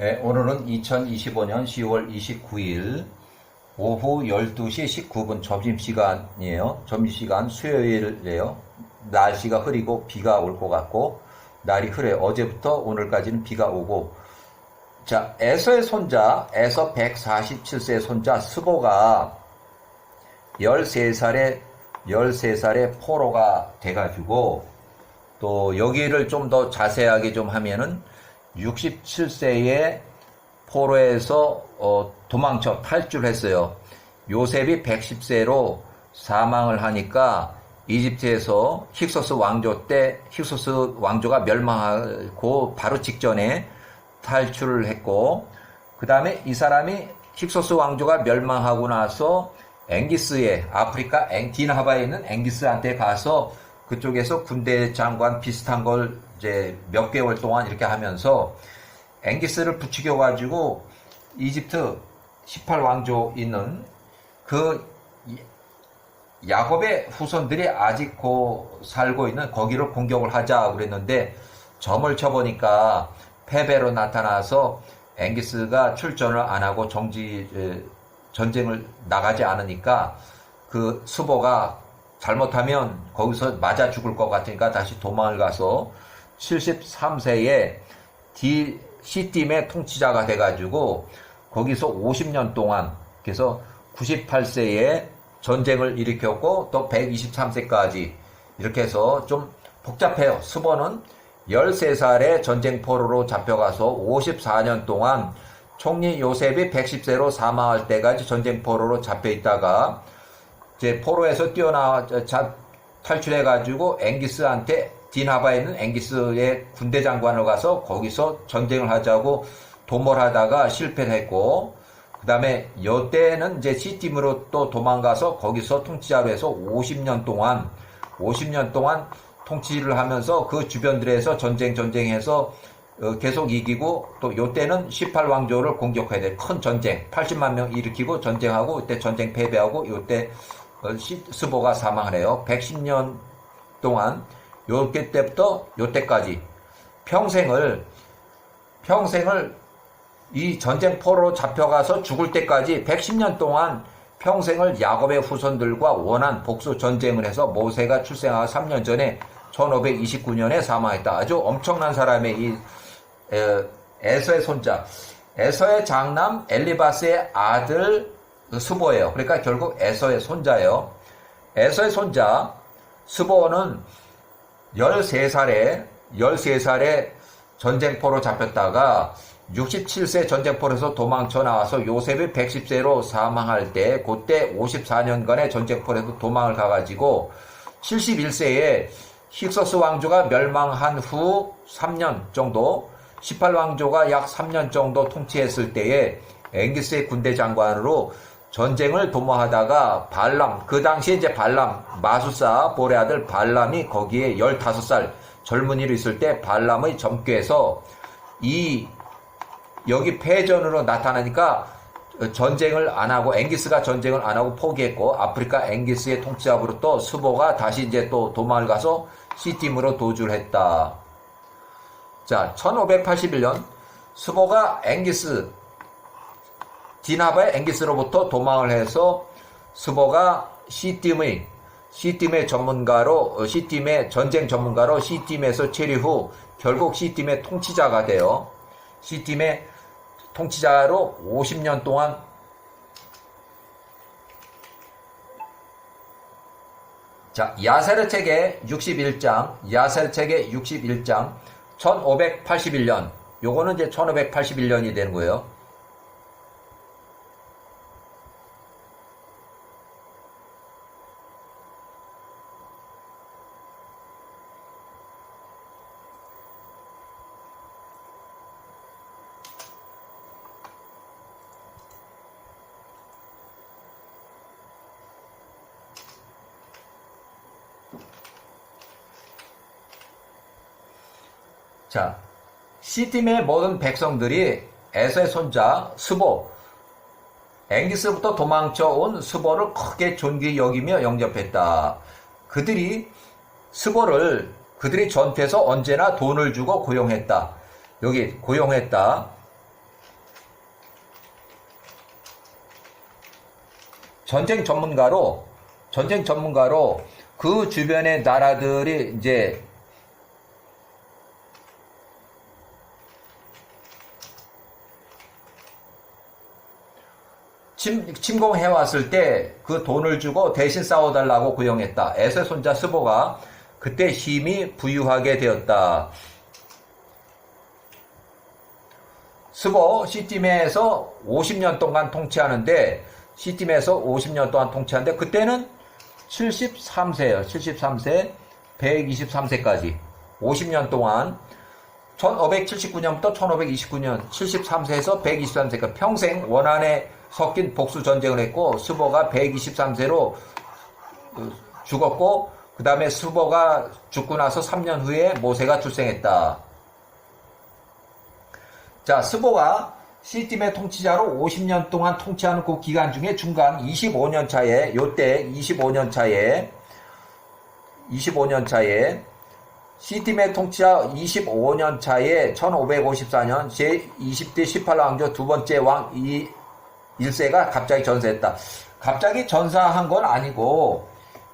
오늘은 2025년 10월 29일 오후 12시 19분 점심시간이에요. 점심시간 수요일이에요. 날씨가 흐리고 비가 올 것 같고, 날이 흐려요. 어제부터 오늘까지는 비가 오고. 자, 에서의 손자, 에서 147세의 손자 스보가 13살에 포로가 돼가지고, 또 여기를 좀 더 자세하게 좀 하면은 67세의 포로에서 도망쳐 탈출했어요. 요셉이 110세로 사망을 하니까 이집트에서 힉소스 왕조 때 힉소스 왕조가 멸망하고 바로 직전에 탈출을 했고, 그 다음에 이 사람이 힉소스 왕조가 멸망하고 나서 앵기스에 아프리카 디나바에 있는 앵기스한테 가서 그쪽에서 군대 장관 비슷한 걸 이제 몇 개월 동안 이렇게 하면서 앵기스를 부추겨 가지고 이집트 18왕조 있는 그 야곱의 후손들이 아직 살고 있는 거기를 공격을 하자 그랬는데, 점을 쳐보니까 패배로 나타나서 앵기스가 출전을 안 하고 전쟁을 나가지 않으니까 그 수보가 잘못하면 거기서 맞아 죽을 것 같으니까 다시 도망을 가서 73세에 시팀의 통치자가 돼가지고 거기서 50년 동안, 그래서 98세에 전쟁을 일으켰고 또 123세까지 이렇게 해서 좀 복잡해요. 스보는 13살에 전쟁 포로로 잡혀가서 54년 동안 총리 요셉이 110세로 사망할 때까지 전쟁 포로로 잡혀 있다가 이제 포로에서 탈출해가지고 앵기스한테 디나바에 있는 앵기스의 군대 장관을 가서 거기서 전쟁을 하자고 도모를 하다가 실패를 했고, 그 다음에 요때는 이제 시팀으로 또 도망가서 거기서 통치자로 해서 50년 동안 통치를 하면서 그 주변들에서 전쟁해서 계속 이기고, 또 요때는 18왕조를 공격해야 돼. 큰 전쟁, 80만 명 일으키고 전쟁하고, 이때 전쟁 패배하고, 요때 스보가 사망을 해요. 110년 동안 요때 때부터 요때까지 평생을 이 전쟁 포로로 잡혀가서 죽을 때까지 110년 동안 평생을 야곱의 후손들과 원한 복수 전쟁을 해서 모세가 출생하고 3년 전에 1529년에 사망했다. 아주 엄청난 사람의 이 에서의 손자, 에서의 장남 엘리바스의 아들 스보예요. 그러니까 결국 에서의 손자예요. 에서의 손자 스보는 13살에 전쟁포로 잡혔다가 67세 전쟁포로에서 도망쳐 나와서 요셉이 110세로 사망할 때, 그때 54년간의 전쟁포로에서 도망을 가가지고 71세에 힉소스 왕조가 멸망한 후 3년 정도, 18왕조가 약 3년 정도 통치했을 때에 앵기스의 군대 장관으로 전쟁을 도모하다가 그 당시에 이제 마수사 볼의 아들 발람이 거기에 15살 젊은이로 있을 때 발람의 점괘에서 여기 패전으로 나타나니까 전쟁을 안 하고, 앵기스가 전쟁을 안 하고 포기했고, 아프리카 앵기스의 통치자로 또 스보가 다시 이제 또 도망을 가서 시팀으로 도주를 했다. 자, 1581년 스보가 디나바의 앵기스로부터 도망을 해서 스보가 시팀의 전문가로, 시팀의 전쟁 전문가로 시팀에서 체류 후 결국 시팀의 통치자가 돼요. 시팀의 통치자로 50년 동안 자, 야세르 책의 61장 1581년, 요거는 이제 1581년이 되는 거예요. 자, 시팀의 모든 백성들이 에서의 손자 스보, 앵기스부터 도망쳐 온 스보를 크게 존귀히 여기며 영접했다. 그들이 전투에서 언제나 돈을 주고 고용했다. 여기 고용했다. 전쟁 전문가로 그 주변의 나라들이 이제 침공해왔을 때 그 돈을 주고 대신 싸워달라고 구용했다. 에서의 손자 스보가 그때 힘이 부유하게 되었다. 스보 시팀에서 50년 동안 통치하는데 그때는 73세예요. 73세, 123세까지 50년 동안 1579년부터 1529년 73세에서 123세까지 평생 원한에 섞인 복수 전쟁을 했고 스보가 123세로 죽었고 그 다음에 스보가 죽고 나서 3년 후에 모세가 출생했다. 자, 스보가 시팀의 통치자로 50년 동안 통치하는 그 기간 중에 중간 25년 차에 요때 25년 차에 시팀의 통치자 25년 차에 1554년 제20대 18왕조 두 번째 왕 1세가 갑자기 전사했다. 갑자기 전사한 건 아니고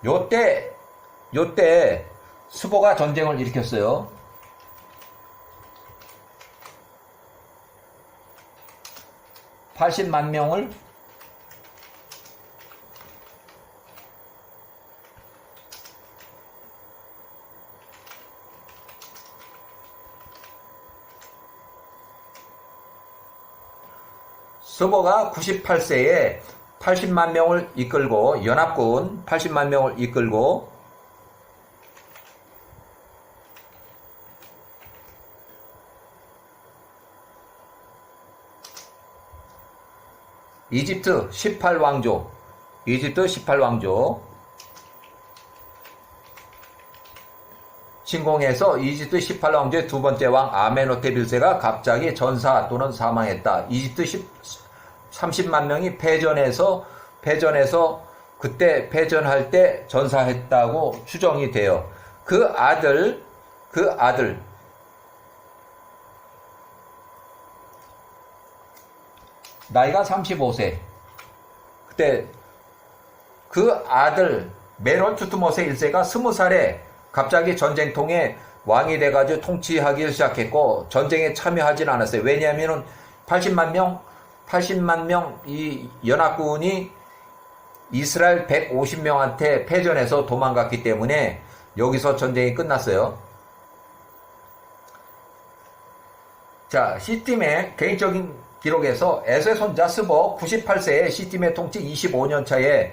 요때 스보가 전쟁을 일으켰어요. (80만 명을) 스보가 98세에 80만 명을 이끌고 연합군 80만 명을 이끌고 이집트 18왕조 침공해서 이집트 18왕조의 두 번째 왕 아멘호텝 1세가 갑자기 전사 또는 사망했다. 이집트 30만 명이 패전해서 그때 패전할 때 전사했다고 추정이 돼요. 그 아들 나이가 35세. 그때 그 아들 메롤 투트모세 1세가 20살에 갑자기 전쟁통에 왕이 돼가지고 통치하기 시작했고 전쟁에 참여하진 않았어요. 왜냐하면 80만 명 이 연합군이 이스라엘 150명한테 패전해서 도망갔기 때문에 여기서 전쟁이 끝났어요. 자, 시팀의 개인적인 기록에서 에서의 손자 스보 98세에 시팀의 통치 25년 차에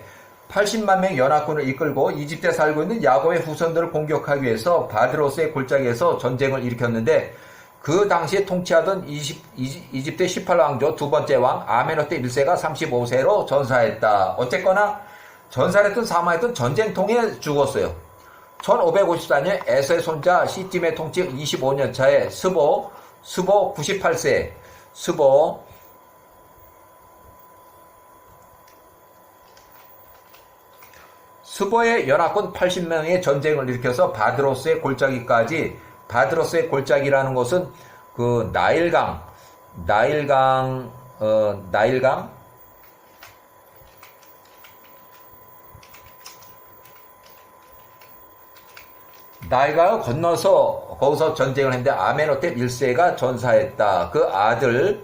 80만 명 연합군을 이끌고 이집트에 살고 있는 야곱의 후손들을 공격하기 위해서 바드로스의 골짜기에서 전쟁을 일으켰는데 그 당시에 통치하던 이집트 18왕조 두 번째 왕 아멘호텝 1세가 35세로 전사했다. 어쨌거나 전사했던 사망했던 전쟁통에 죽었어요. 1554년 에서의 손자 시팀의 통치 25년 차에 스보 98세 스보의 연합군 80명의 전쟁을 일으켜서 바드로스의 골짜기까지 바드로스의 골짜기라는 곳은 그 나일강 나일강을 건너서 거기서 전쟁을 했는데 아멘호텝 1세가 전사했다. 그 아들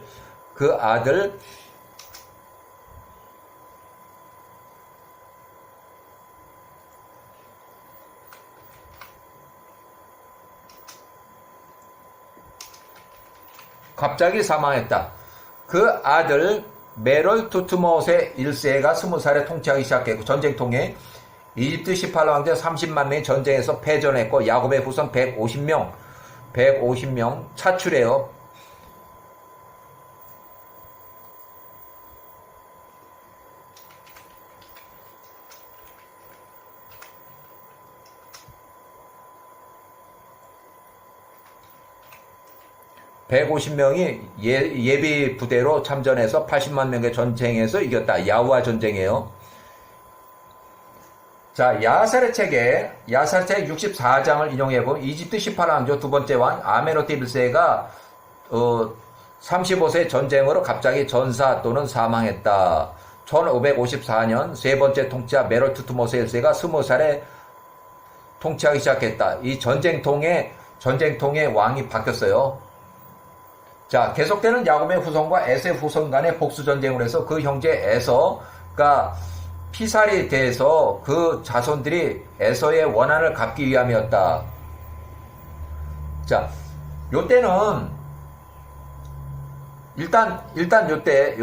갑자기 사망했다. 그 아들 메롤 투트모세 1세가 20살에 통치하기 시작했고 전쟁통에 이집트 18왕조 30만 명이 전쟁에서 패전했고 야곱의 후손 150명 차출해요. (150명이) 예비 부대로 참전해서 80만 명의 전쟁에서 이겼다. 야후와 전쟁이에요. 자, 야사렛 책 64장을 인용해보면 이집트 18왕조 두 번째 왕 아멘호텝 1세가 35세 전쟁으로 갑자기 전사 또는 사망했다. 1554년 세 번째 통치자 메롤 투트모스 1세가 20살에 통치하기 시작했다. 이 전쟁통에 왕이 바뀌었어요. 자, 계속되는 야곱의 후손과 에서의 후손 간의 복수전쟁을 해서 그 형제 에서가 피살이 돼서 그 자손들이 에서의 원한을 갚기 위함이었다. 자, 요때는 일단 요때